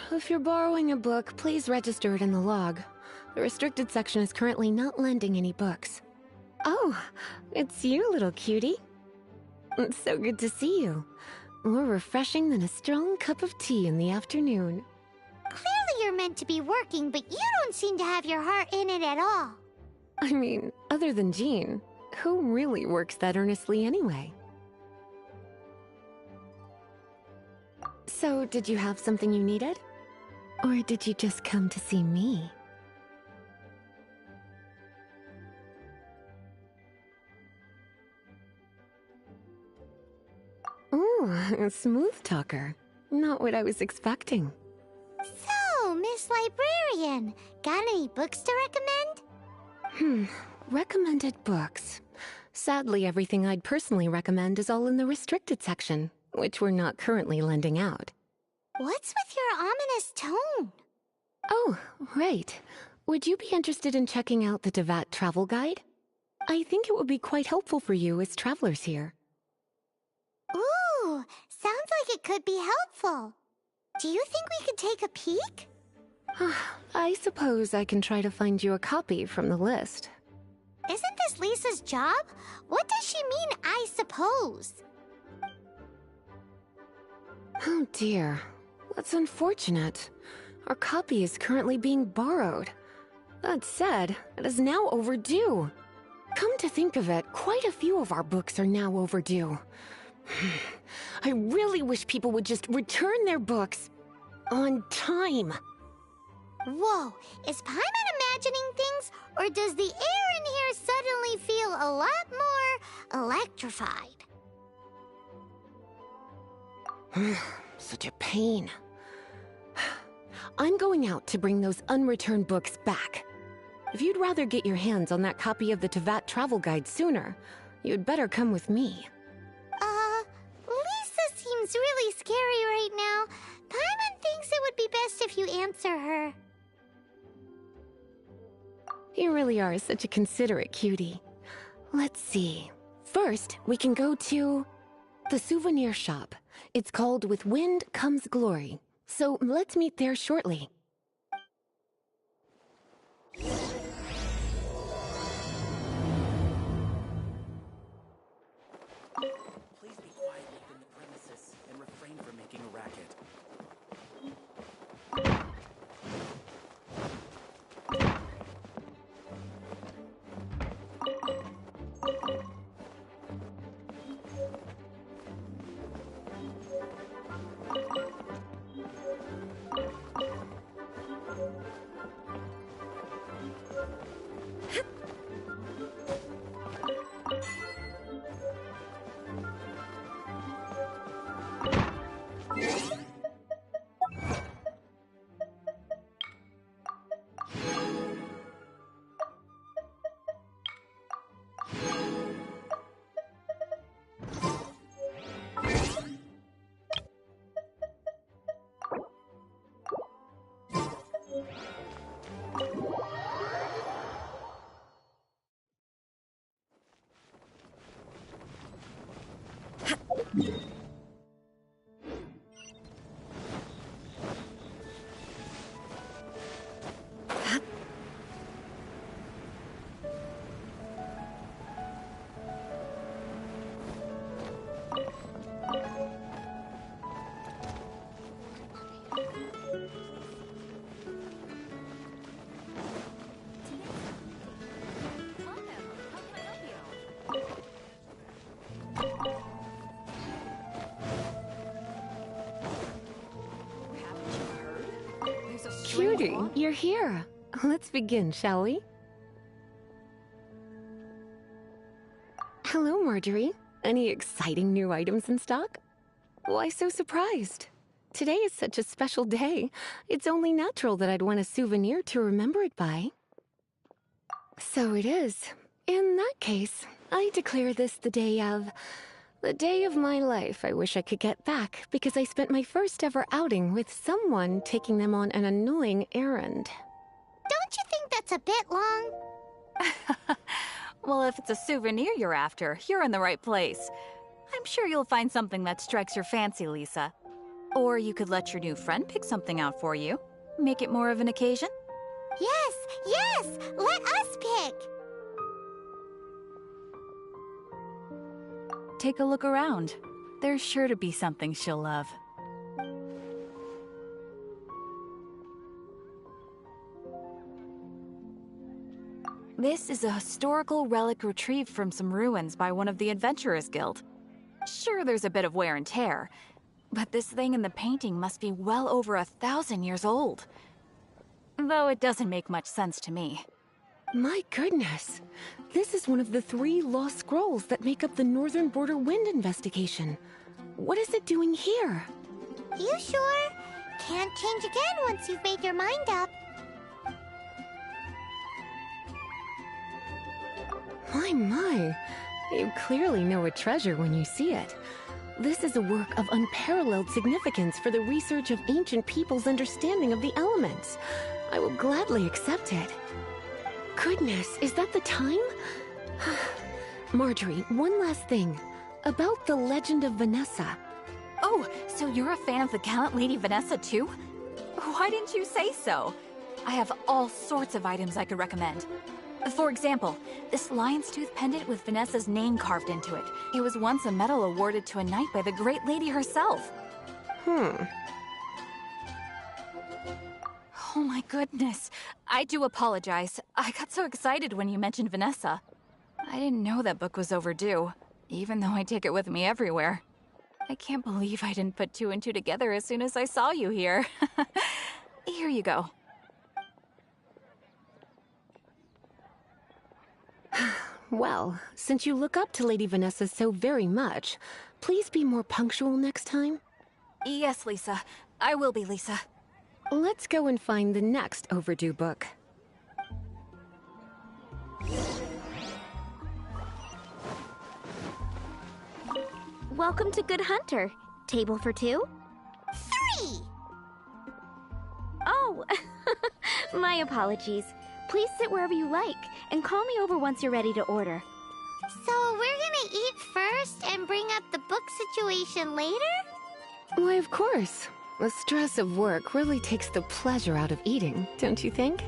If you're borrowing a book, please register it in the log. The restricted section is currently not lending any books. Oh, it's you, little cutie. It's so good to see you. More refreshing than a strong cup of tea in the afternoon. Clearly you're meant to be working, but you don't seem to have your heart in it at all. I mean, other than Jean, who really works that earnestly anyway? So, did you have something you needed? Or did you just come to see me? Ooh, a smooth talker. Not what I was expecting. So, Miss Librarian, got any books to recommend? Recommended books. Sadly, everything I'd personally recommend is all in the restricted section, which we're not currently lending out. What's with your ominous tone? Oh, right. Would you be interested in checking out the Devat travel guide? I think it would be quite helpful for you as travelers here. Ooh, sounds like it could be helpful. Do you think we could take a peek? I suppose I can try to find you a copy from the list. Isn't this Lisa's job? What does she mean, I suppose? Oh dear. That's unfortunate. Our copy is currently being borrowed. That said, it is now overdue. Come to think of it, quite a few of our books are now overdue. I really wish people would just return their books on time. Whoa, is Paimon imagining things, or does the air in here suddenly feel a lot more electrified? Such a pain. I'm going out to bring those unreturned books back. If you'd rather get your hands on that copy of the Tevat travel guide sooner, you'd better come with me. Lisa seems really scary right now. Paimon thinks it would be best if you answer her. You really are such a considerate cutie. Let's see. First, we can go to the souvenir shop. It's called With Wind Comes Glory. So let's meet there shortly. Please be quiet within the premises and refrain from making a racket. Cutie, you're here. Let's begin, shall we? Hello, Marjorie. Any exciting new items in stock? Why so surprised? Today is such a special day. It's only natural that I'd want a souvenir to remember it by. So it is. In that case, I declare this the day of my life I wish I could get back because I spent my first ever outing with someone taking them on an annoying errand. Don't you think that's a bit long? Well, if it's a souvenir you're after, you're in the right place. I'm sure you'll find something that strikes your fancy, Lisa. Or you could let your new friend pick something out for you. Make it more of an occasion. Yes, let us pick. Take a look around. There's sure to be something she'll love. This is a historical relic retrieved from some ruins by one of the Adventurous Guild. Sure, there's a bit of wear and tear, but this thing in the painting must be well over 1,000 years old. Though it doesn't make much sense to me. My goodness. This is one of the 3 lost scrolls that make up the Northern Border Wind investigation. What is it doing here? You sure? Can't change again once you've made your mind up. My. You clearly know a treasure when you see it. This is a work of unparalleled significance for the research of ancient people's understanding of the elements. I will gladly accept it. Goodness, is that the time? Marjorie, one last thing. About the legend of Vanessa. Oh, so you're a fan of the gallant Lady Vanessa too? Why didn't you say so? I have all sorts of items I could recommend. For example, this lion's tooth pendant with Vanessa's name carved into it. It was once a medal awarded to a knight by the great lady herself. Oh my goodness. I do apologize. I got so excited when you mentioned Vanessa. I didn't know that book was overdue, even though I take it with me everywhere. I can't believe I didn't put 2 and 2 together as soon as I saw you here. Here you go. Well, since you look up to Lady Vanessa so very much, please be more punctual next time. Yes, Lisa. I will be, Lisa. Let's go and find the next overdue book. Welcome to Good Hunter. Table for 2? 3! Oh, my apologies. Please sit wherever you like, and call me over once you're ready to order. So we're gonna eat first and bring up the book situation later? Why, of course. The stress of work really takes the pleasure out of eating, don't you think?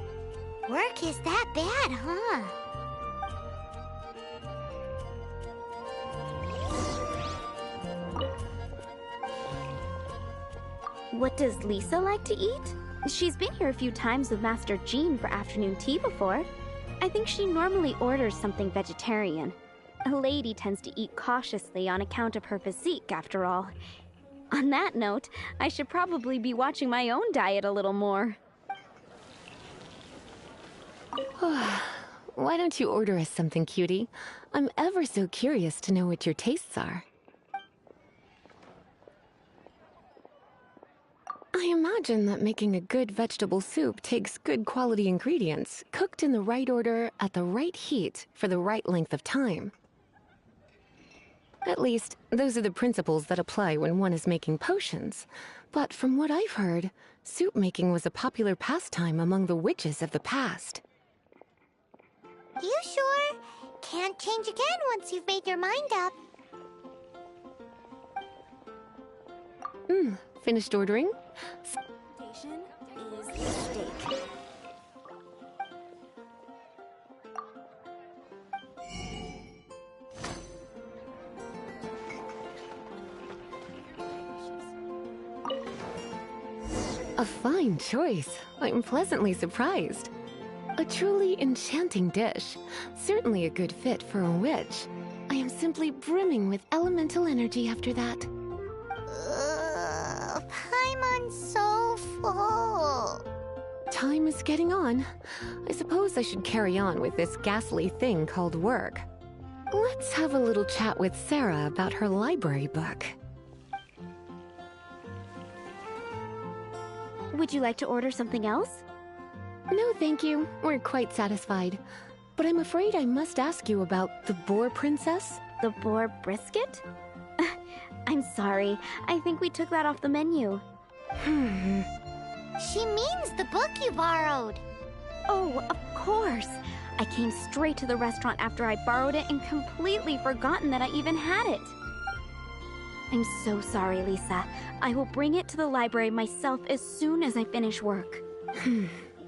Work is that bad, huh? What does Lisa like to eat? She's been here a few times with Master Jean for afternoon tea before. I think she normally orders something vegetarian. A lady tends to eat cautiously on account of her physique, after all. On that note, I should probably be watching my own diet a little more. Why don't you order us something, cutie? I'm ever so curious to know what your tastes are. I imagine that making a good vegetable soup takes good quality ingredients, cooked in the right order, at the right heat, for the right length of time. At least, those are the principles that apply when one is making potions. But from what I've heard, soup making was a popular pastime among the witches of the past. You sure? Can't change again once you've made your mind up. Finished ordering? Station is the steak. A fine choice. I'm pleasantly surprised. A truly enchanting dish. Certainly a good fit for a witch. I am simply brimming with elemental energy after that. Paimon's so full. is getting on. I suppose I should carry on with this ghastly thing called work. Let's have a little chat with Sarah about her library book. Would you like to order something else? No, thank you. We're quite satisfied. But I'm afraid I must ask you about the Boar Princess. The boar brisket? I'm sorry. I think we took that off the menu. She means the book you borrowed. Oh, of course. I came straight to the restaurant after I borrowed it and completely forgotten that I even had it. I'm so sorry, Lisa. I will bring it to the library myself as soon as I finish work.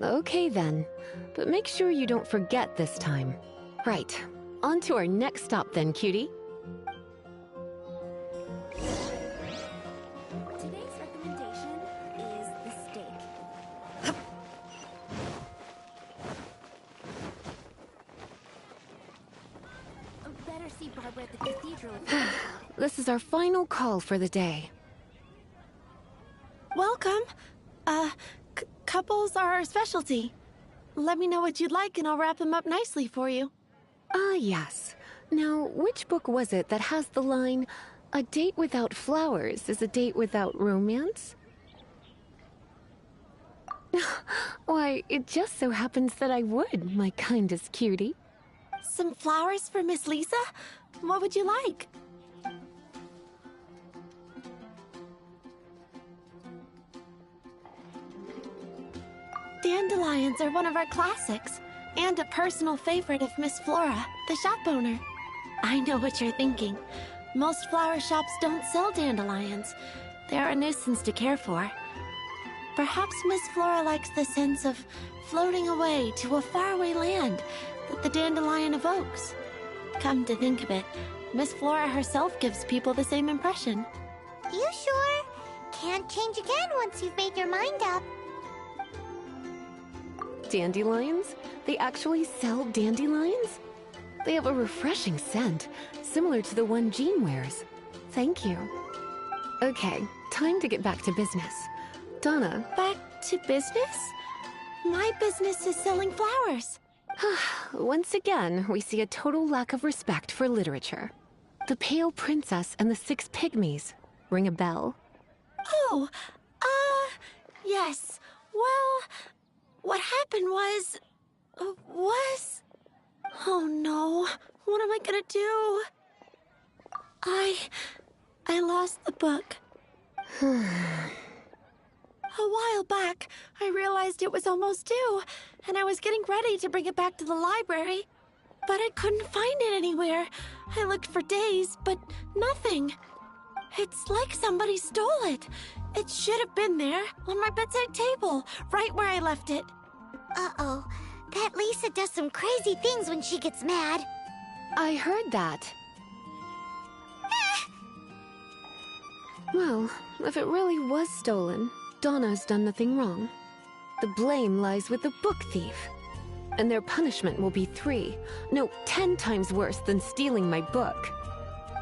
Okay then. But make sure you don't forget this time. Right. On to our next stop then, cutie. Today's recommendation is the steak. Better see Barbara at the cathedral. This is our final call for the day. Welcome. Couples are our specialty. Let me know what you'd like and I'll wrap them up nicely for you. Ah, yes. Now, which book was it that has the line, "A date without flowers is a date without romance"? Why, it just so happens that I would, my kindest cutie. Some flowers for Miss Lisa? What would you like? Dandelions are one of our classics, and a personal favorite of Miss Flora, the shop owner. I know what you're thinking. Most flower shops don't sell dandelions. They're a nuisance to care for. Perhaps Miss Flora likes the sense of floating away to a faraway land that the dandelion evokes. Come to think of it, Miss Flora herself gives people the same impression. You sure? Can't change again once you've made your mind up. Dandelions? They actually sell dandelions? They have a refreshing scent, similar to the one Jean wears. Thank you. Okay, time to get back to business. Donna. Back to business? My business is selling flowers. Once again, we see a total lack of respect for literature. The Pale Princess and the Six Pygmies. Ring a bell? Oh, yes. Well, what happened was... Oh no, what am I gonna do? I lost the book. A while back, I realized it was almost due, and I was getting ready to bring it back to the library. But I couldn't find it anywhere. I looked for days, but nothing. It's like somebody stole it. It should have been there, on my bedside table, right where I left it. Uh-oh. That Lisa does some crazy things when she gets mad. I heard that. Well, if it really was stolen, Donna's done nothing wrong. The blame lies with the book thief. And their punishment will be 10 times worse than stealing my book.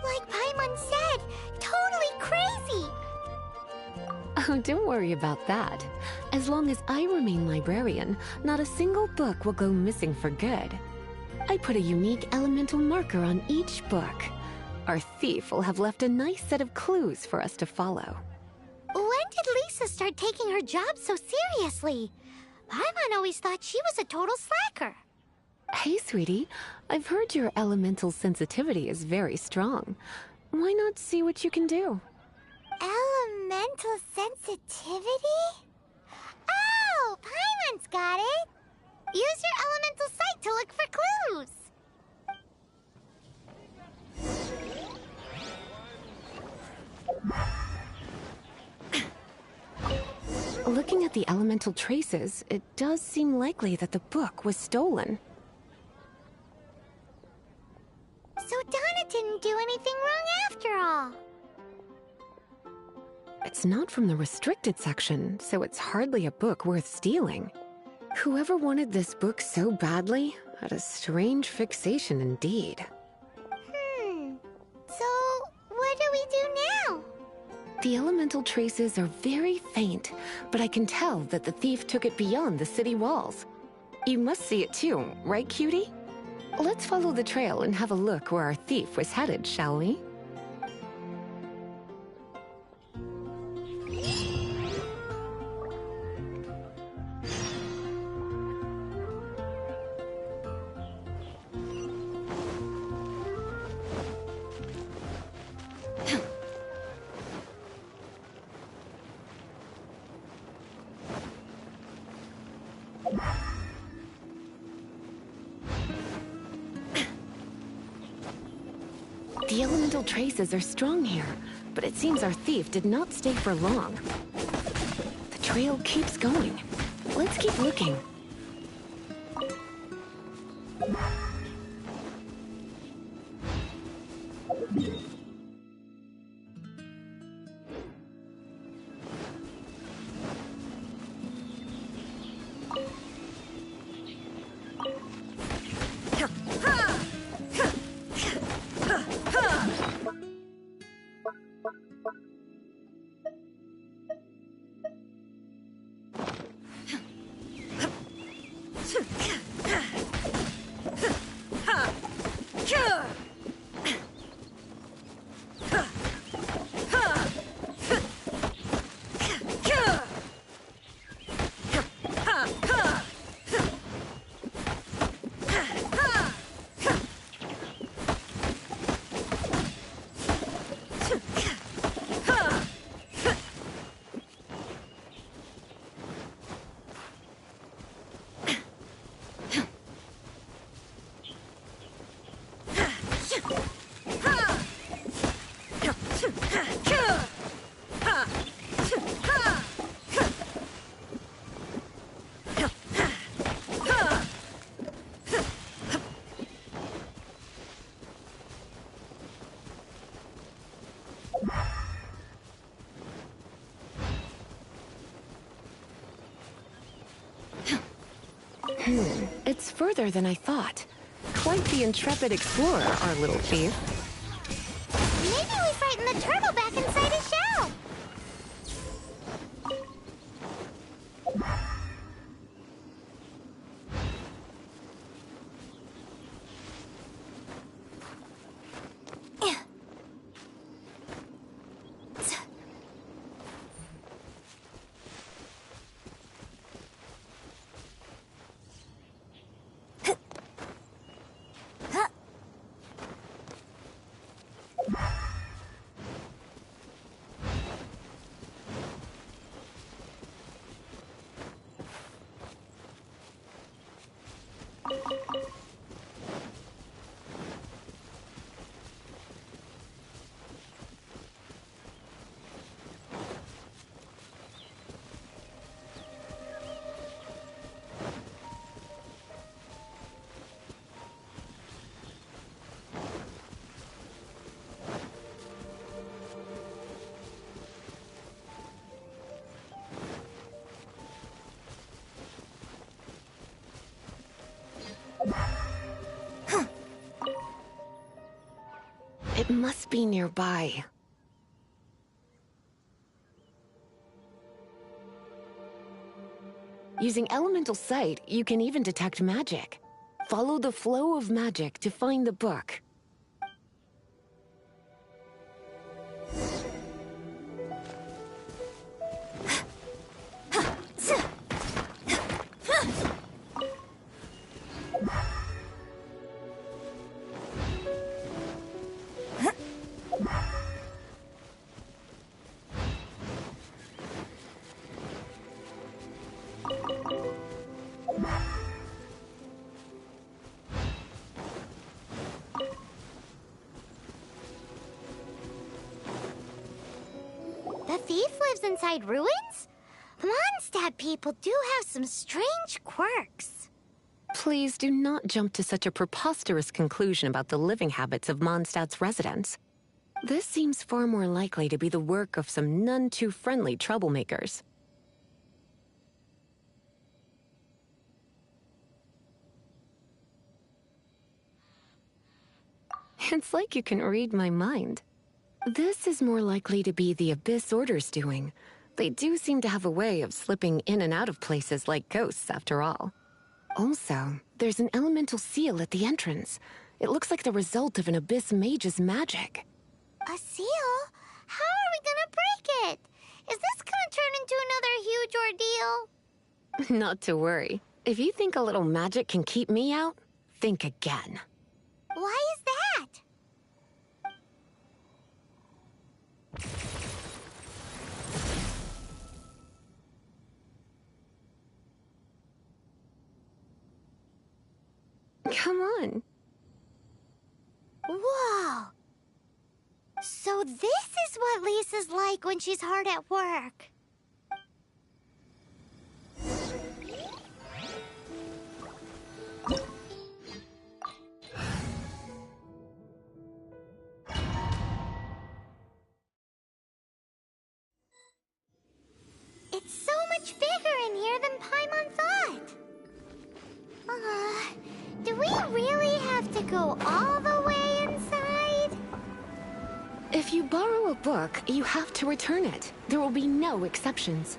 Like Paimon said, totally crazy. Oh, don't worry about that. As long as I remain librarian, not a single book will go missing for good. I put a unique elemental marker on each book. Our thief will have left a nice set of clues for us to follow. When did Lisa start taking her job so seriously? Paimon always thought she was a total slacker. Hey, sweetie. I've heard your elemental sensitivity is very strong. Why not see what you can do? Elemental sensitivity? Oh, Paimon's got it! Use your elemental sight to look for clues! Looking at the elemental traces, it does seem likely that the book was stolen. So Donna didn't do anything wrong after all. It's not from the restricted section, so it's hardly a book worth stealing. Whoever wanted this book so badly had a strange fixation indeed. So what do we do now? The elemental traces are very faint, but I can tell that the thief took it beyond the city walls. You must see it too, right, cutie? Let's follow the trail and have a look where our thief was headed, shall we? The elemental traces are strong here, but it seems our thief did not stay for long. The trail keeps going. Let's keep looking. It's further than I thought. Quite the intrepid explorer, our little thief. Maybe we frighten the turtle back inside his shell. It must be nearby. Using elemental sight, you can even detect magic. Follow the flow of magic to find the book. The thief lives inside ruins? Mondstadt people do have some strange quirks. Please do not jump to such a preposterous conclusion about the living habits of Mondstadt's residents. This seems far more likely to be the work of some none-too-friendly troublemakers. It's like you can read my mind. This is more likely to be the Abyss Order's doing. They do seem to have a way of slipping in and out of places like ghosts, after all. Also, there's an elemental seal at the entrance. It looks like the result of an Abyss mage's magic. A seal? How are we gonna break it? Is this gonna turn into another huge ordeal? Not to worry. If you think a little magic can keep me out, think again. Why is that? Come on. Whoa! So this is what Lisa's like when she's hard at work. It's so much bigger in here than Paimon thought. Do we really have to go all the way inside? If you borrow a book, you have to return it. There will be no exceptions.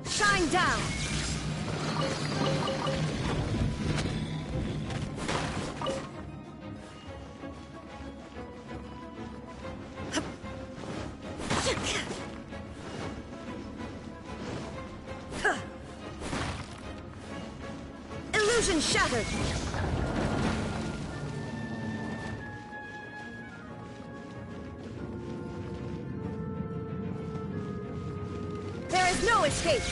Shine down! Illusion shattered! There is no escape!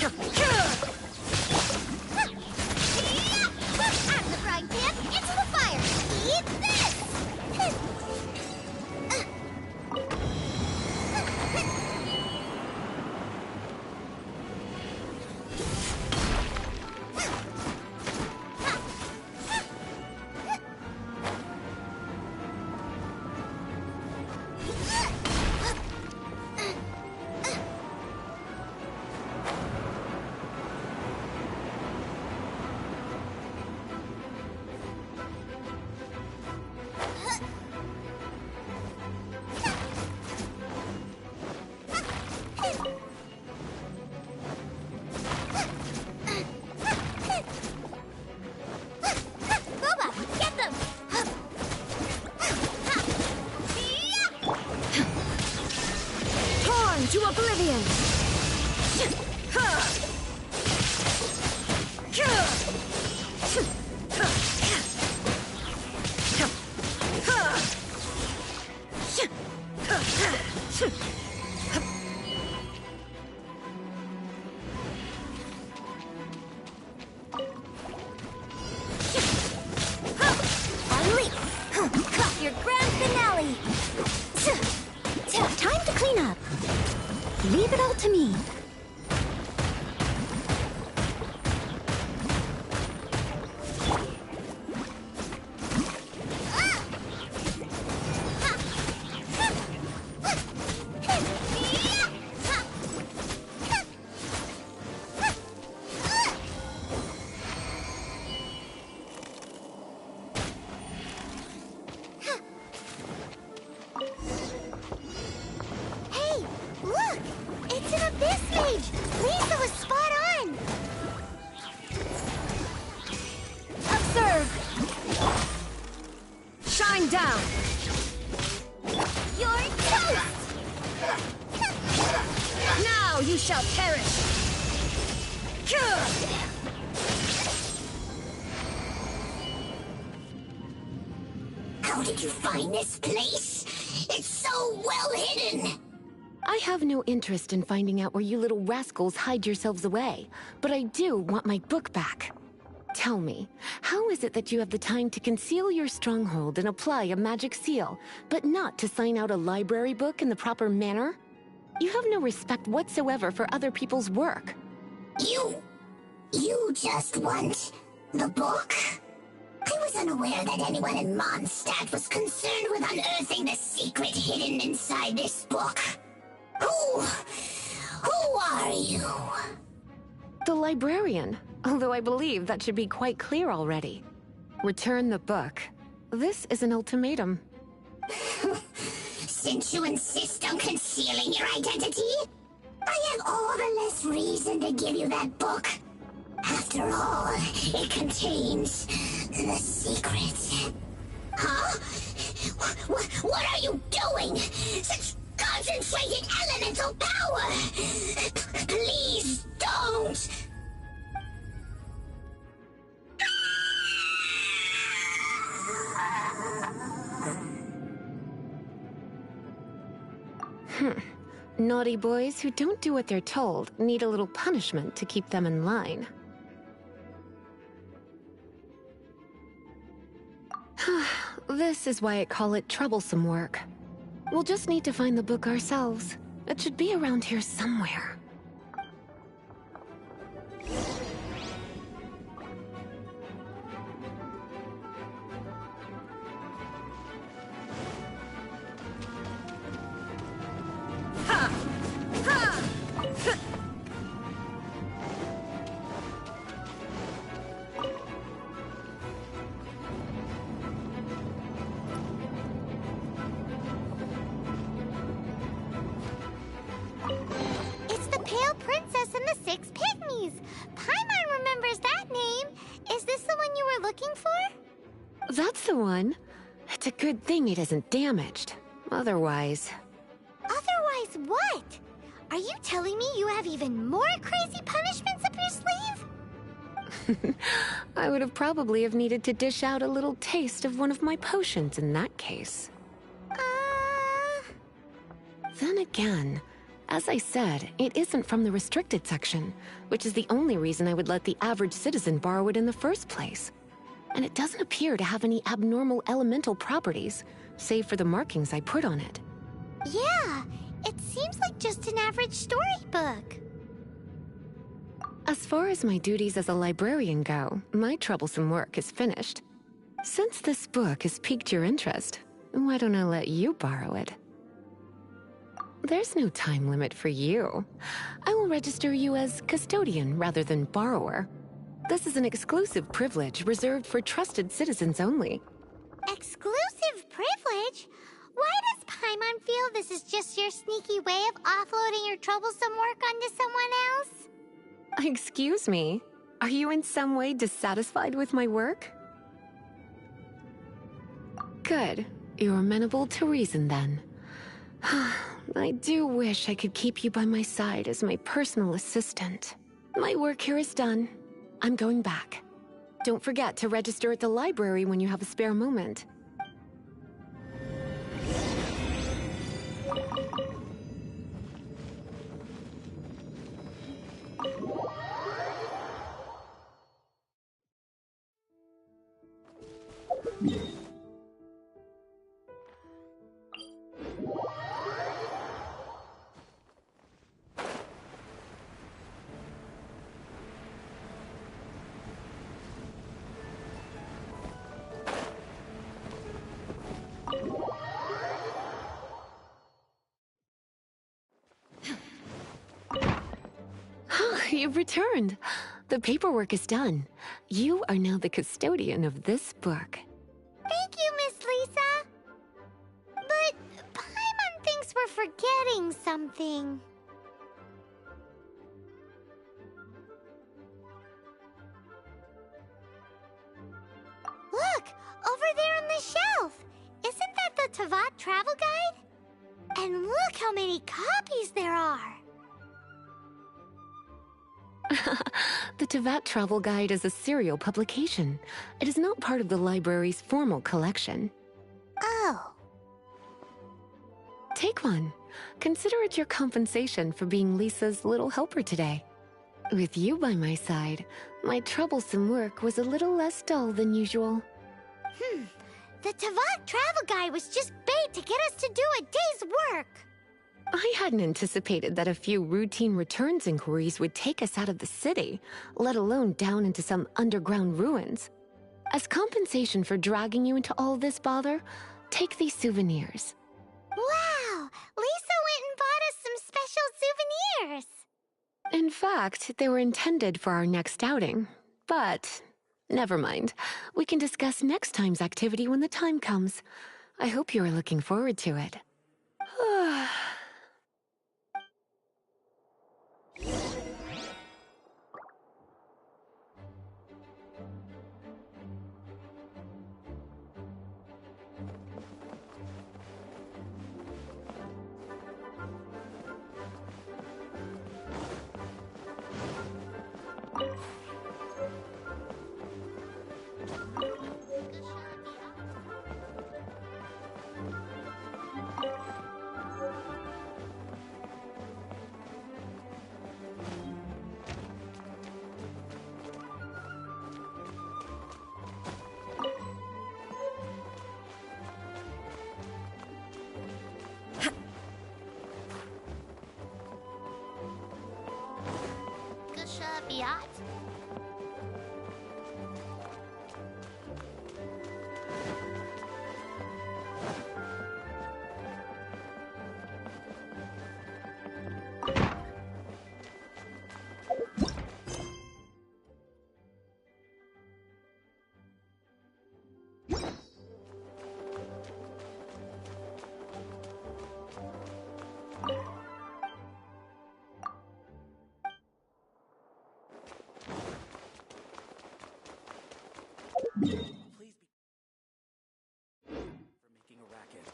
Out of the frying pan, into the fire! Eat this! To oblivion! Finally! Caught your grand finale! Time to clean up. Leave it all to me. Hey, look! It's an abyss down! You're toast! Now you shall perish! How did you find this place? It's so well hidden! I have no interest in finding out where you little rascals hide yourselves away, but I do want my book back. Tell me, how is it that you have the time to conceal your stronghold and apply a magic seal, but not to sign out a library book in the proper manner? You have no respect whatsoever for other people's work. You just want the book? I was unaware that anyone in Mondstadt was concerned with unearthing the secret hidden inside this book. Who are you? The librarian, although I believe that should be quite clear already. Return the book. This is an ultimatum. Since you insist on concealing your identity, I have all the less reason to give you that book. After all, it contains the secret. Huh? What are you doing? Such concentrated elemental power! Please don't! Naughty boys who don't do what they're told need a little punishment to keep them in line. This is why I call it troublesome work. We'll just need to find the book ourselves. It should be around here somewhere. It's the Pale Princess and the Six Pygmies! Paimon remembers that name! Is this the one you were looking for? That's the one. It's a good thing it isn't damaged. Otherwise... Otherwise what? Are you telling me you have even more crazy punishments up your sleeve? I would have probably have needed to dish out a little taste of one of my potions in that case. Then again, as I said, it isn't from the restricted section, which is the only reason I would let the average citizen borrow it in the first place. And it doesn't appear to have any abnormal elemental properties, save for the markings I put on it. Yeah, it seems like just an average storybook. As far as my duties as a librarian go, my troublesome work is finished. Since this book has piqued your interest, why don't I let you borrow it? There's no time limit for you. I will register you as custodian rather than borrower. This is an exclusive privilege reserved for trusted citizens only. Exclusive privilege? Why does Paimon feel this is just your sneaky way of offloading your troublesome work onto someone else? Excuse me, are you in some way dissatisfied with my work? Good. You're amenable to reason then. I do wish I could keep you by my side as my personal assistant. My work here is done. I'm going back. Don't forget to register at the library when you have a spare moment. You've returned. The paperwork is done. You are now the custodian of this book. Thank you, Miss Lisa. But Paimon thinks we're forgetting something. Look, over there on the shelf. Teyvat travel guide? And look how many copies there are! The Teyvat Travel Guide is a serial publication. It is not part of the library's formal collection. Oh. Take one. Consider it your compensation for being Lisa's little helper today. With you by my side, my troublesome work was a little less dull than usual. The Teyvat travel guide was just bait to get us to do a day's work. I hadn't anticipated that a few routine returns inquiries would take us out of the city, let alone down into some underground ruins. As compensation for dragging you into all this bother, take these souvenirs. Wow! Lisa went and bought us some special souvenirs! In fact, they were intended for our next outing. But, never mind. We can discuss next time's activity when the time comes. I hope you are looking forward to it. Biat? Please be for making a racket.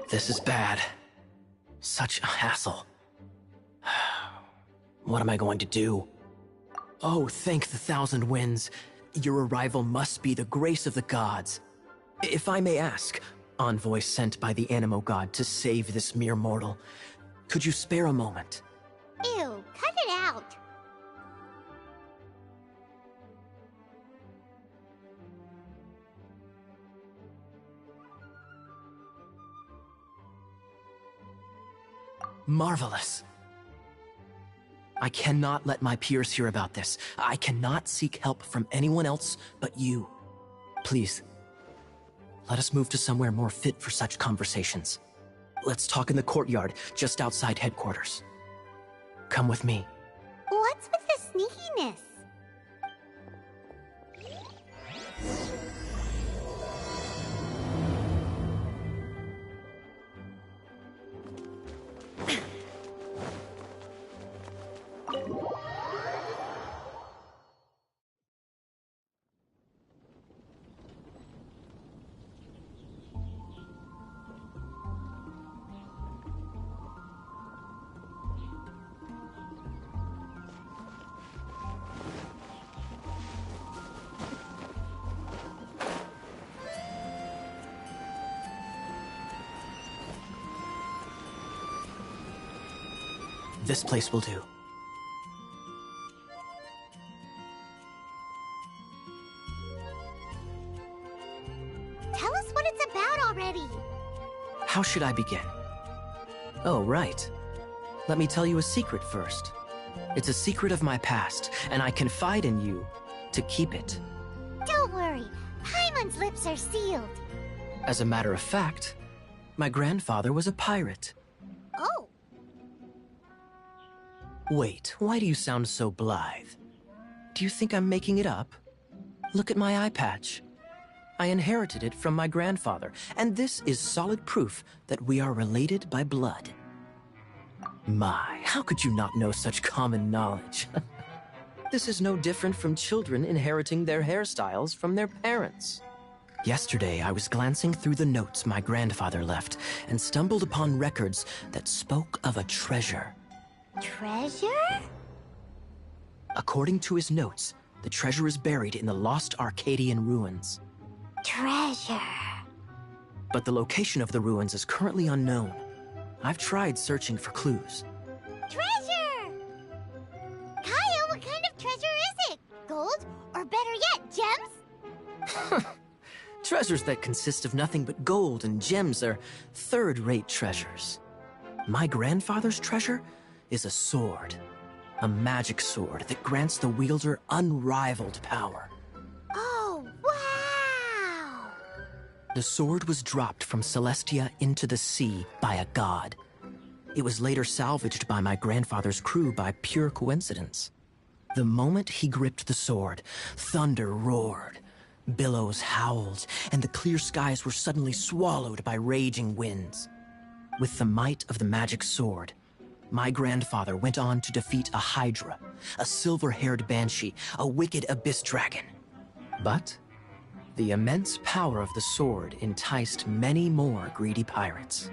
This is bad. Such a hassle. What am I going to do? Oh, thank the thousand winds. Your arrival must be the grace of the gods. If I may ask, envoy sent by the Animo god to save this mere mortal, could you spare a moment? Ew, cut it out. Marvelous. I cannot let my peers hear about this. I cannot seek help from anyone else but you. Please, let us move to somewhere more fit for such conversations. Let's talk in the courtyard, just outside headquarters. Come with me. What's with the sneakiness? This place will do. Tell us what it's about already. How should I begin? Oh, right. Let me tell you a secret first. It's a secret of my past, and I confide in you to keep it. Don't worry. Paimon's lips are sealed. As a matter of fact, my grandfather was a pirate. Oh. Wait, why do you sound so blithe? Do you think I'm making it up? Look at my eye patch. I inherited it from my grandfather, and this is solid proof that we are related by blood. My, how could you not know such common knowledge? This is no different from children inheriting their hairstyles from their parents. Yesterday, I was glancing through the notes my grandfather left and stumbled upon records that spoke of a treasure. Treasure? According to his notes, the treasure is buried in the lost Arcadian ruins. Treasure. But the location of the ruins is currently unknown. I've tried searching for clues. Treasure! Kaeya, what kind of treasure is it? Gold? Or better yet, gems? Treasures that consist of nothing but gold and gems are third-rate treasures. My grandfather's treasure is a sword. A magic sword that grants the wielder unrivaled power. Oh, wow! The sword was dropped from Celestia into the sea by a god. It was later salvaged by my grandfather's crew by pure coincidence. The moment he gripped the sword, thunder roared, billows howled, and the clear skies were suddenly swallowed by raging winds. With the might of the magic sword, my grandfather went on to defeat a hydra, a silver-haired banshee, a wicked abyss dragon. But the immense power of the sword enticed many more greedy pirates.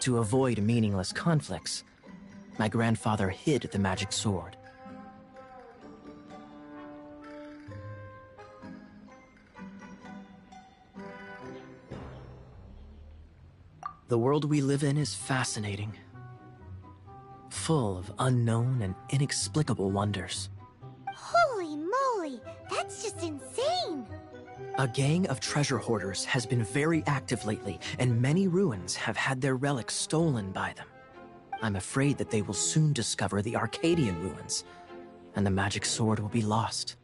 To avoid meaningless conflicts, my grandfather hid the magic sword. The world we live in is fascinating, full of unknown and inexplicable wonders. Holy moly, that's just insane! A gang of treasure hoarders has been very active lately, and many ruins have had their relics stolen by them. I'm afraid that they will soon discover the Arcadian ruins, and the magic sword will be lost.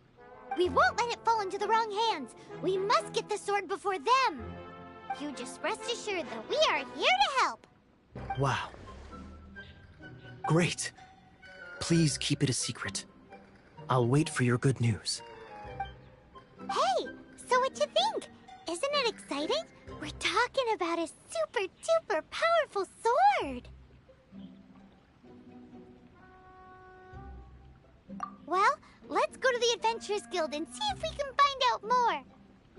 We won't let it fall into the wrong hands. We must get the sword before them. You just rest assured that we are here to help. Wow. Great. Please keep it a secret. I'll wait for your good news. Hey, so what you think? Isn't it exciting? We're talking about a super duper powerful sword. Well, let's go to the Adventurous Guild and see if we can find out more.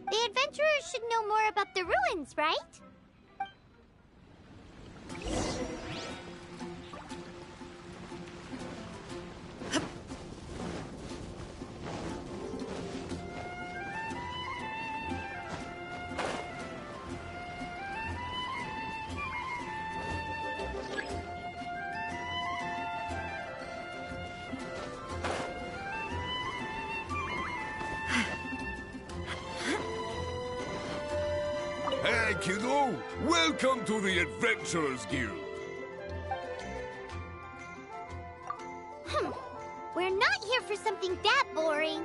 The adventurers should know more about the ruins, right? Hey, kiddo! Welcome to the Adventurous Guild! We're not here for something that boring.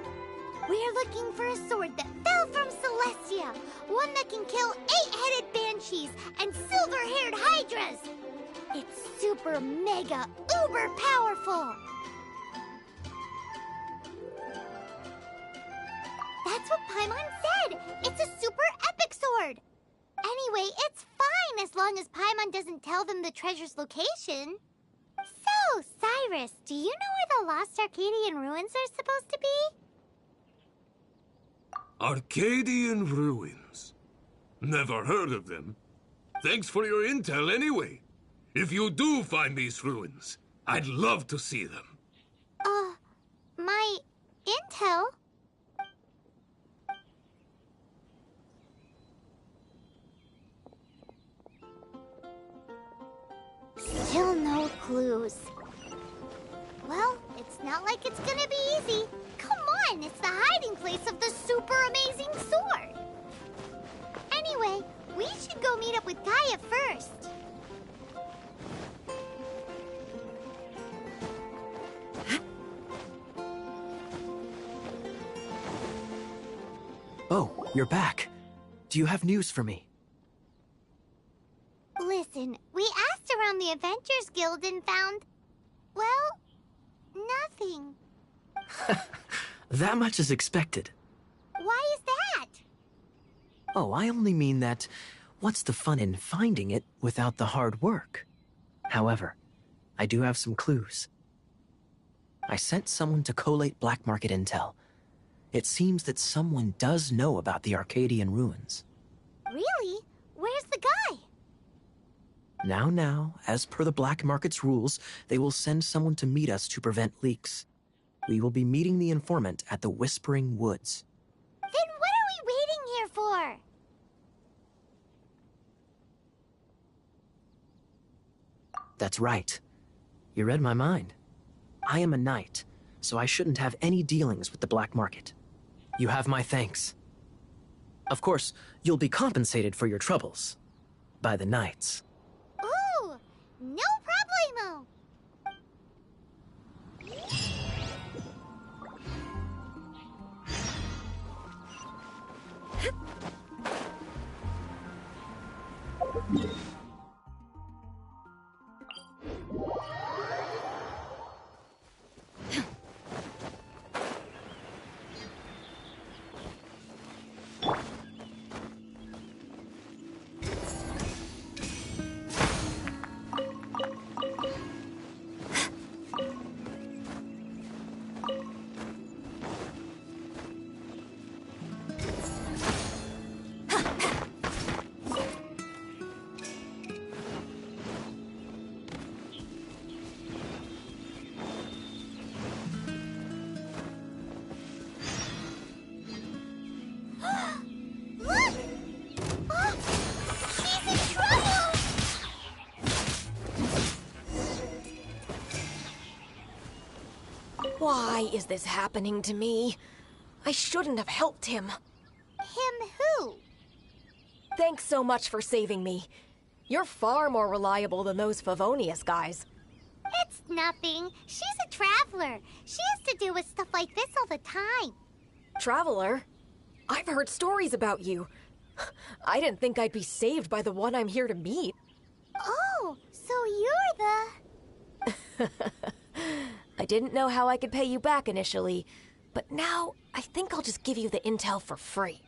We're looking for a sword that fell from Celestia. One that can kill 8-headed banshees and silver-haired hydras. It's super mega uber powerful. That's what Paimon said. It's a super epic sword. Anyway, it's fine as long as Paimon doesn't tell them the treasure's location. So, Cyrus, do you know where the lost Arcadian ruins are supposed to be? Arcadian ruins. Never heard of them. Thanks for your intel anyway. If you do find these ruins, I'd love to see them. My intel? Still no clues. not like it's gonna be easy. Come on, it's the hiding place of the super amazing sword. Anyway, we should go meet up with Kaeya first. Oh, you're back. Do you have news for me? Listen, we asked around the Adventurous Guild and found, well, nothing. That much is expected. Why is that? Oh, I only mean that what's the fun in finding it without the hard work? However, I do have some clues. I sent someone to collate black market intel. It seems that someone does know about the Arcadian ruins. Really? Where's the guy? Now, as per the black market's rules, they will send someone to meet us to prevent leaks. We will be meeting the informant at the Whispering Woods. Then what are we waiting here for? That's right. You read my mind. I am a knight, so I shouldn't have any dealings with the black market. You have my thanks. Of course, you'll be compensated for your troubles. By the knights. Ooh, no problemo. Why is this happening to me? I shouldn't have helped him. Him who? Thanks so much for saving me. You're far more reliable than those Favonius guys. It's nothing. She's a traveler. She has to deal with stuff like this all the time. Traveler? I've heard stories about you. I didn't think I'd be saved by the one I'm here to meet. Oh, so you're the... I didn't know how I could pay you back initially, but now I think I'll just give you the intel for free.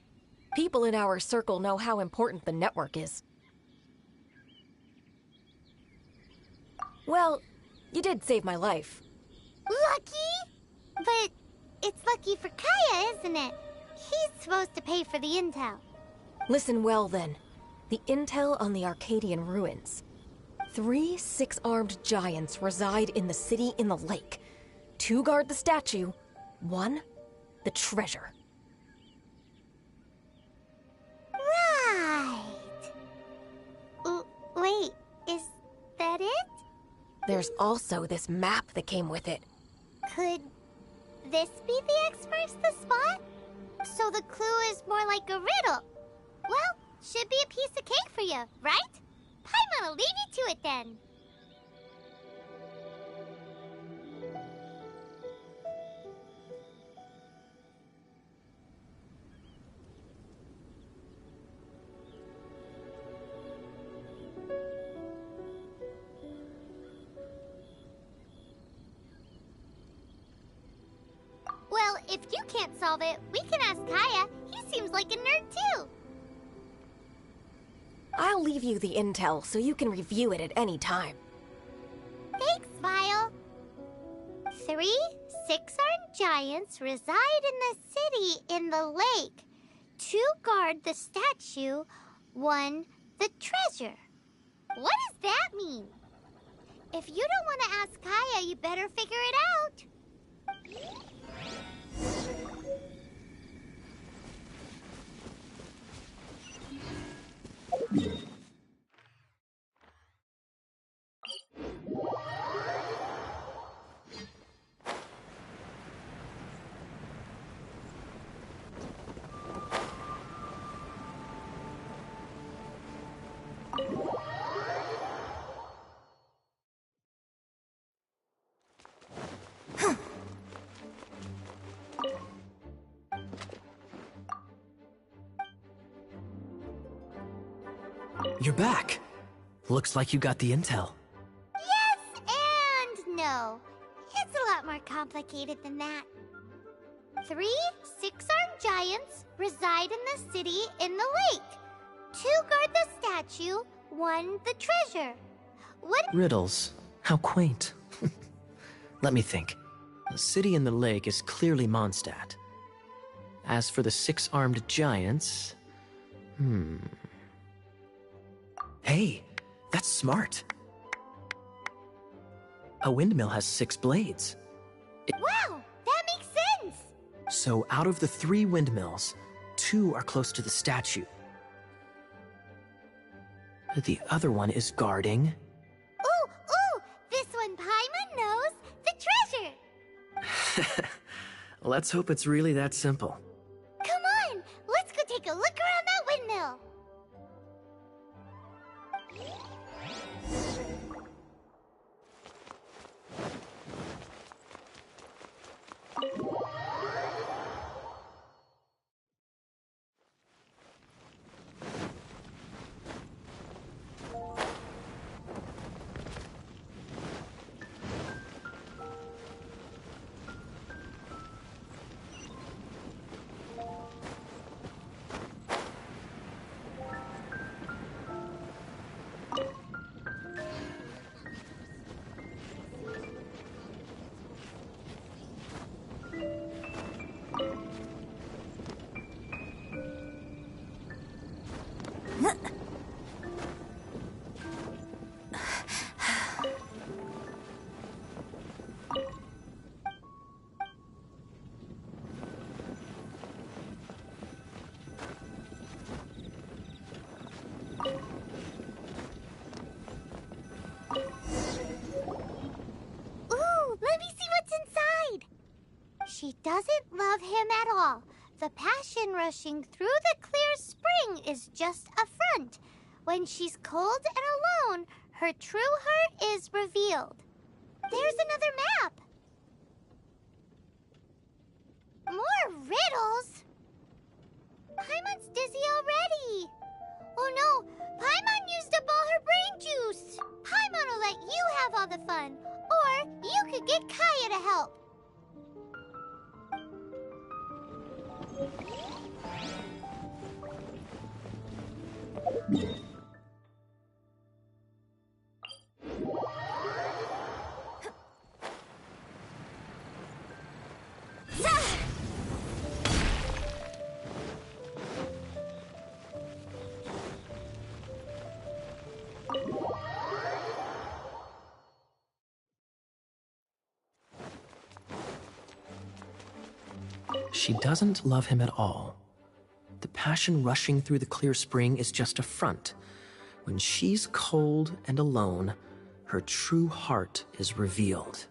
People in our circle know how important the network is. Well, you did save my life. Lucky? But it's lucky for Kaeya, isn't it? He's supposed to pay for the intel. Listen well then. The intel on the Arcadian ruins. 3 6-armed giants reside in the city in the lake. 2 guard the statue, 1 the treasure. Right. Wait, is that it? There's also this map that came with it. Could this be the X marks the spot? So the clue is more like a riddle. Well, should be a piece of cake for you, right? Paimon'll leave you to it then. Well, if you can't solve it, we can ask Kaeya. He seems like a nerd too. I'll leave you the intel so you can review it at any time. Thanks, Vile. 3 6-armed giants reside in the city in the lake. 2 guard the statue, 1 the treasure. What does that mean? If you don't want to ask Kaeya, you better figure it out. You're back. Looks like you got the intel. Yes and no. It's a lot more complicated than that. 3 six-armed giants reside in the city in the lake. 2 guard the statue, 1 the treasure. What? Riddles. How quaint. Let me think. The city in the lake is clearly Mondstadt. As for the 6-armed giants... Hey, that's smart. A windmill has 6 blades. Wow, that makes sense! So out of the 3 windmills, 2 are close to the statue. The other one is guarding... Ooh! This one Paimon knows! The treasure! Let's hope it's really that simple. Come on! Let's go take a look around that windmill! She doesn't love him at all. The passion rushing through the clear spring is just a front. When she's cold and alone, her true heart is revealed. There's another map. More riddles? Paimon's dizzy already. Oh no, Paimon used up all her brain juice. Paimon will let you have all the fun. Or you could get Kaeya to help. She doesn't love him at all. The passion rushing through the clear spring is just a front. When she's cold and alone, her true heart is revealed.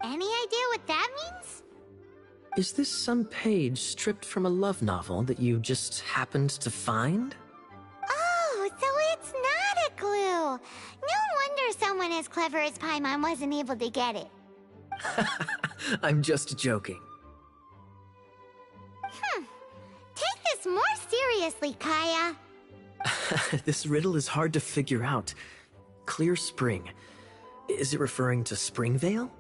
Any idea what that means? Is this some page stripped from a love novel that you just happened to find? Oh, so it's not a clue. No wonder someone as clever as Paimon wasn't able to get it. I'm just joking. Take this more seriously, Kaeya. This riddle is hard to figure out. Clear spring. Is it referring to Springvale?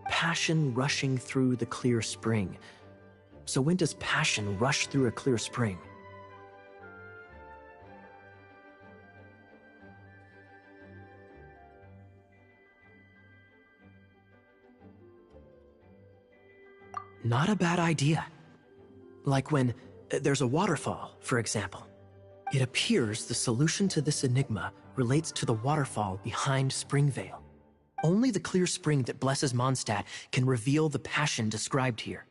Passion rushing through the clear spring. So when does passion rush through a clear spring? Not a bad idea. Like when there's a waterfall, for example. It appears the solution to this enigma relates to the waterfall behind Springvale. Only the clear spring that blesses Mondstadt can reveal the passion described here.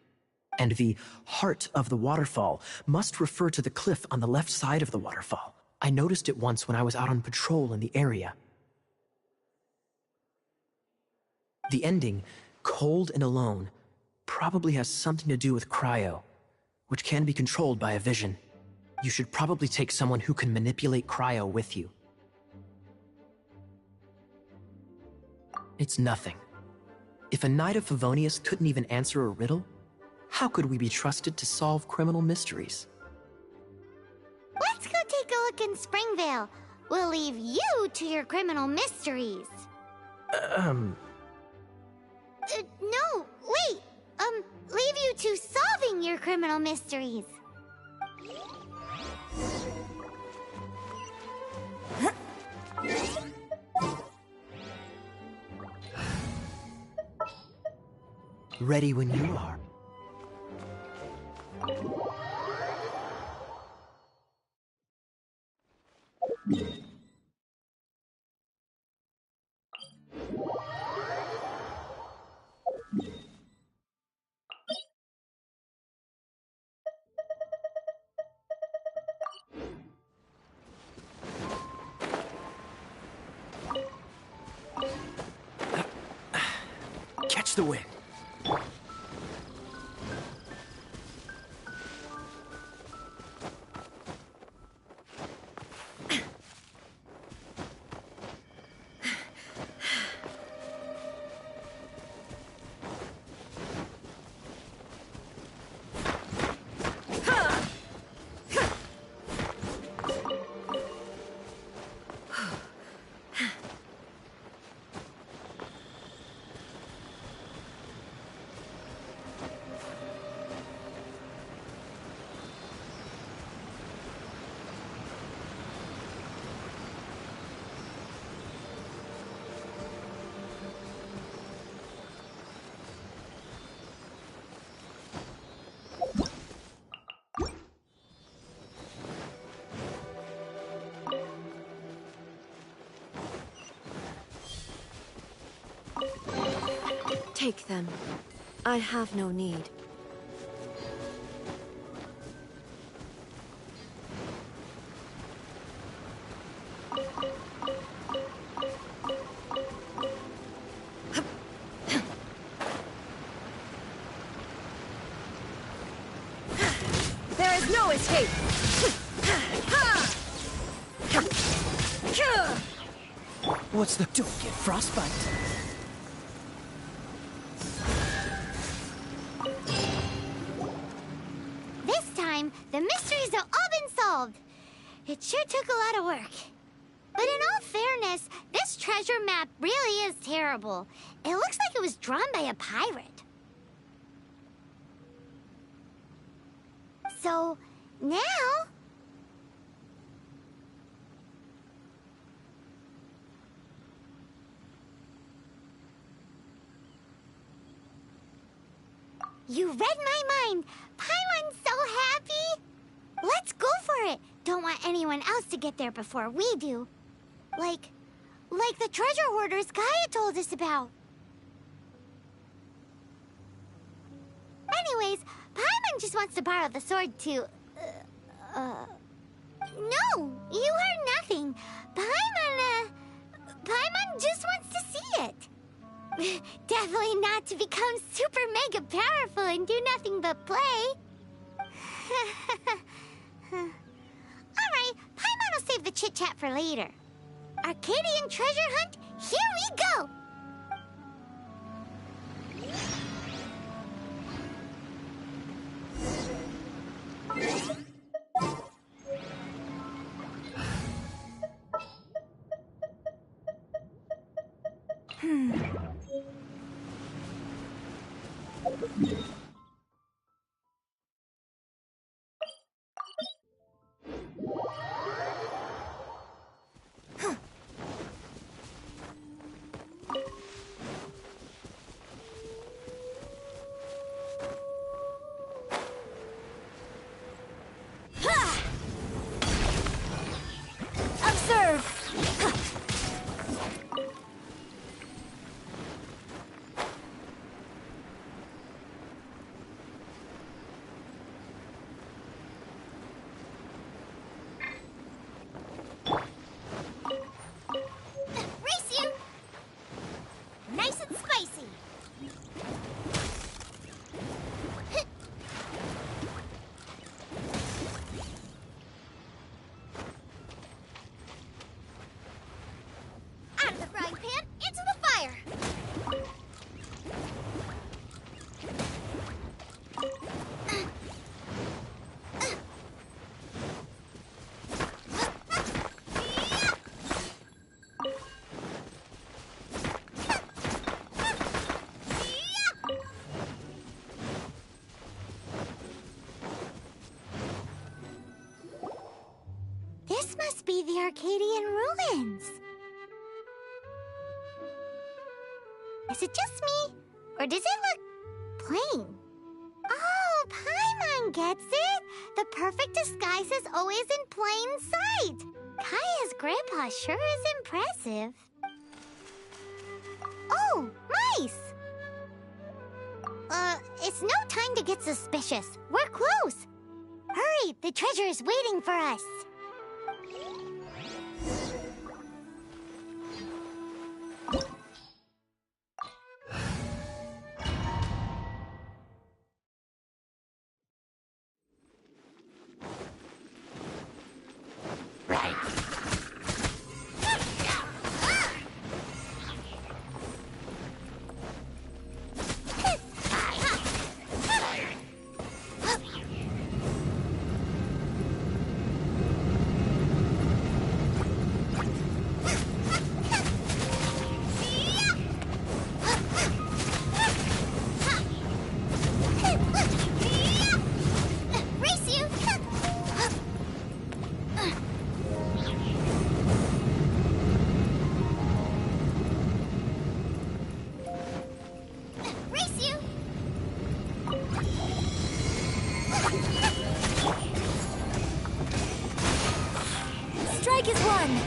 And the heart of the waterfall must refer to the cliff on the left side of the waterfall. I noticed it once when I was out on patrol in the area. The ending, cold and alone, probably has something to do with cryo, which can be controlled by a vision. You should probably take someone who can manipulate cryo with you. It's nothing. If a Knight of Favonius couldn't even answer a riddle, how could we be trusted to solve criminal mysteries? Let's go take a look in Springvale. We'll leave you to your criminal mysteries. Um... No, wait. Leave you to solving your criminal mysteries. Ready when you are. Catch the wind. Take them. I have no need. There is no escape! What's the... Don't get frostbite. The mysteries have all been solved. It sure took a lot of work. But in all fairness, this treasure map really is terrible. It looks like it was drawn by a pirate. So, now... You read my mind. Paimon's so happy. Let's go for it. Don't want anyone else to get there before we do. Like the treasure hoarders Kaeya told us about. Anyways, Paimon just wants to borrow the sword to... No, you heard nothing. Paimon just wants to see it. Definitely not to become super mega powerful and do nothing but play. Alright, Paimon will save the chit-chat for later. Arcadian treasure hunt, here we go! be the Arcadian ruins. Is it just me? Or does it look plain? Oh, Paimon gets it! The perfect disguise is always in plain sight! Kaeya's grandpa sure is impressive. Oh, mice! It's no time to get suspicious. We're close! Hurry, the treasure is waiting for us! Strike is one!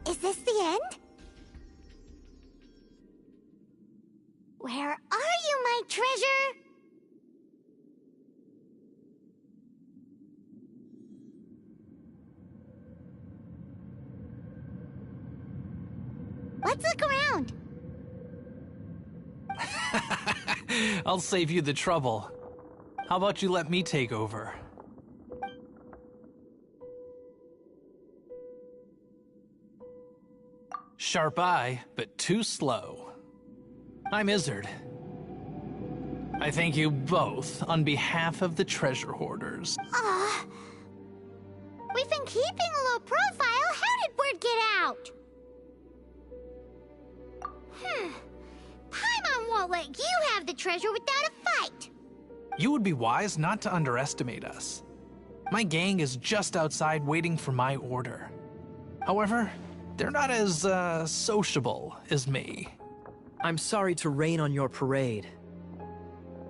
Is this the end? Where are you, my treasure? Let's look around. I'll save you the trouble. How about you let me take over? Sharp eye, but too slow. I'm Izzard. I thank you both on behalf of the treasure hoarders. We've been keeping a low profile. How did word get out? Paimon won't let you have the treasure without a fight. You would be wise not to underestimate us. My gang is just outside waiting for my order. However, they're not as, sociable as me. I'm sorry to rain on your parade,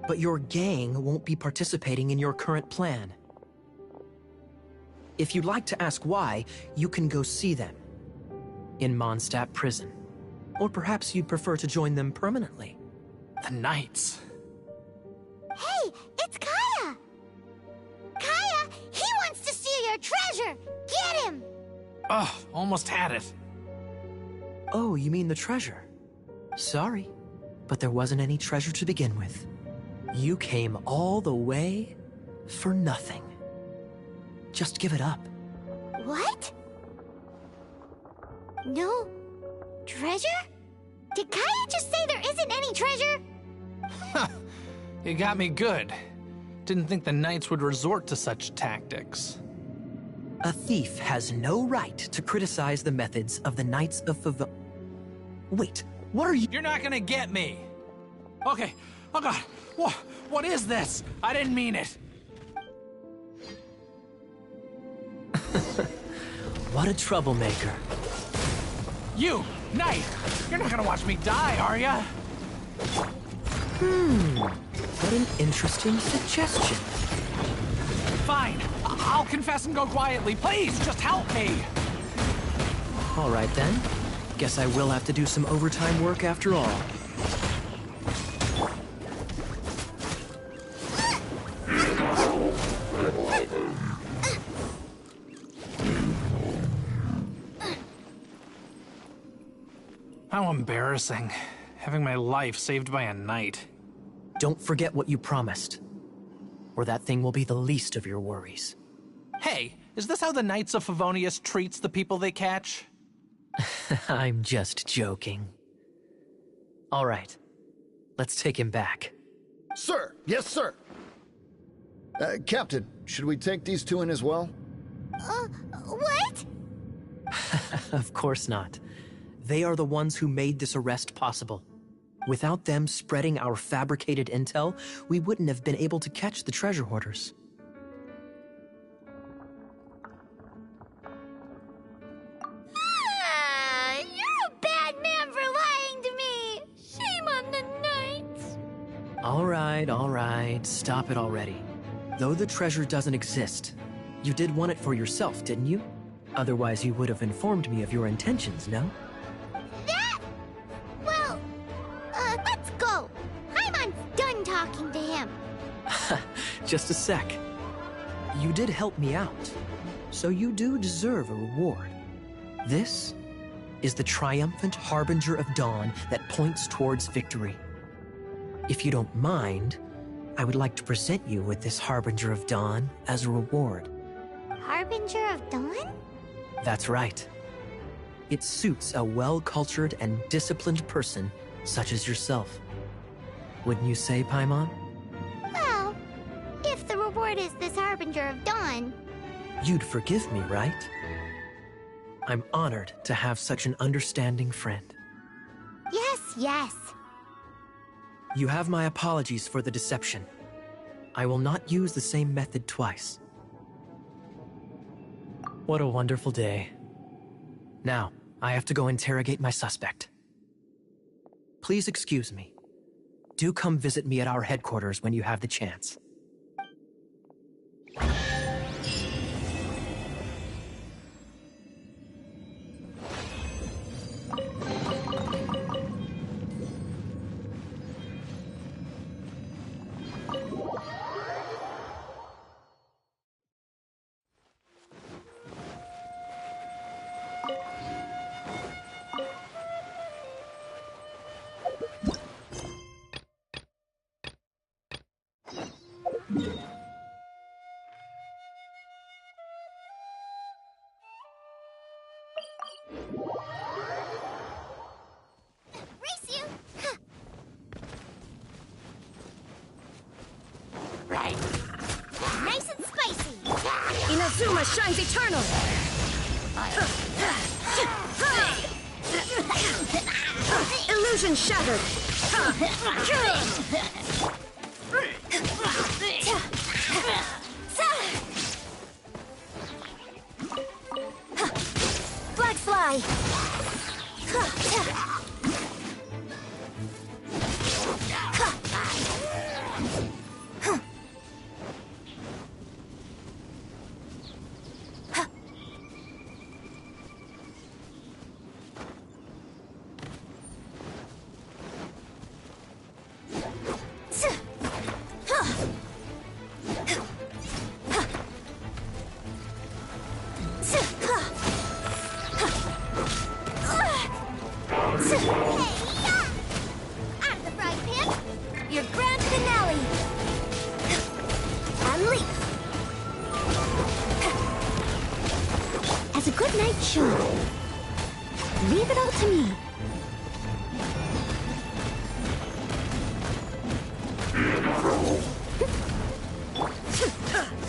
but your gang won't be participating in your current plan. If you'd like to ask why, you can go see them in Mondstadt prison. Or perhaps you'd prefer to join them permanently. The Knights. Hey, it's Kaeya! Kaeya, he wants to steal your treasure! Get him! Ugh, almost had it. Oh, you mean the treasure? Sorry, but there wasn't any treasure to begin with. You came all the way for nothing. Just give it up. What? No treasure? Did Kaeya just say there isn't any treasure? You got me good. Didn't think the Knights would resort to such tactics. A thief has no right to criticize the methods of the Knights of Favon. Wait, what are you— You're not gonna get me! Okay, oh god, what is this? I didn't mean it! What a troublemaker. You, Knight! You're not gonna watch me die, are ya? What an interesting suggestion. Fine, I'll confess and go quietly. Please, just help me! All right then. Guess I will have to do some overtime work after all. How embarrassing, having my life saved by a knight. Don't forget what you promised, or that thing will be the least of your worries. Hey, is this how the Knights of Favonius treats the people they catch? I'm just joking. All right, let's take him back. Sir! Yes, sir! Captain, should we take these two in as well? What? Of course not. They are the ones who made this arrest possible. Without them spreading our fabricated intel, we wouldn't have been able to catch the treasure hoarders. You're a bad man for lying to me! Shame on the knights! All right, stop it already. Though the treasure doesn't exist, you did want it for yourself, didn't you? Otherwise you would have informed me of your intentions, no? That? Well, let's go. Paimon's done talking to him. Just a sec. You did help me out, so you do deserve a reward. This is the triumphant harbinger of dawn that points towards victory. If you don't mind, I would like to present you with this harbinger of dawn as a reward. Harbinger of Dawn? That's right. It suits a well-cultured and disciplined person such as yourself. Wouldn't you say, Paimon? Well, if the reward is this Harbinger of Dawn... You'd forgive me, right? I'm honored to have such an understanding friend. Yes. You have my apologies for the deception. I will not use the same method twice. What a wonderful day. Now, I have to go interrogate my suspect. Please excuse me. Do come visit me at our headquarters when you have the chance. Race you! Nice and spicy! Inazuma shines eternal! Illusion shattered! Black fly! Out of the frying pan! Your grand finale! Unleash! As a good knight should. Leave it all to me.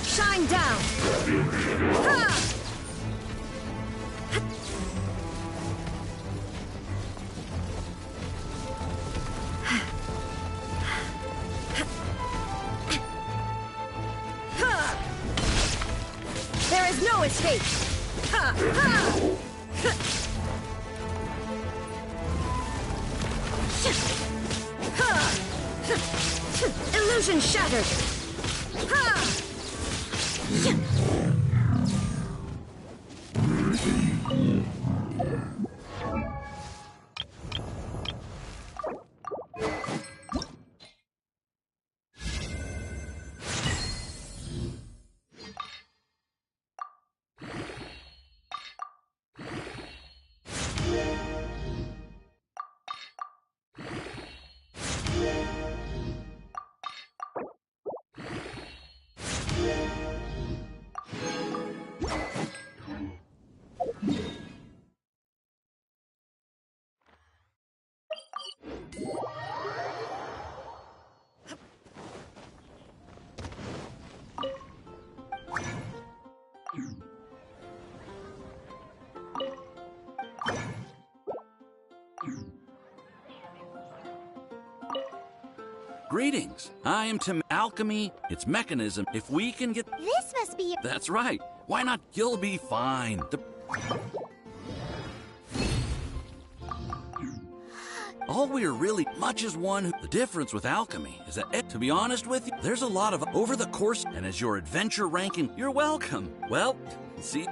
Shine down! There is no escape! Illusion shattered! Greetings. I am Tim. Alchemy, its mechanism. If we can get... This must be... That's right. Why not? You'll be fine. All we're really much is one who... The difference with alchemy is that, to be honest with you, there's a lot of over the course, and as your adventure ranking, you're welcome. Well, see...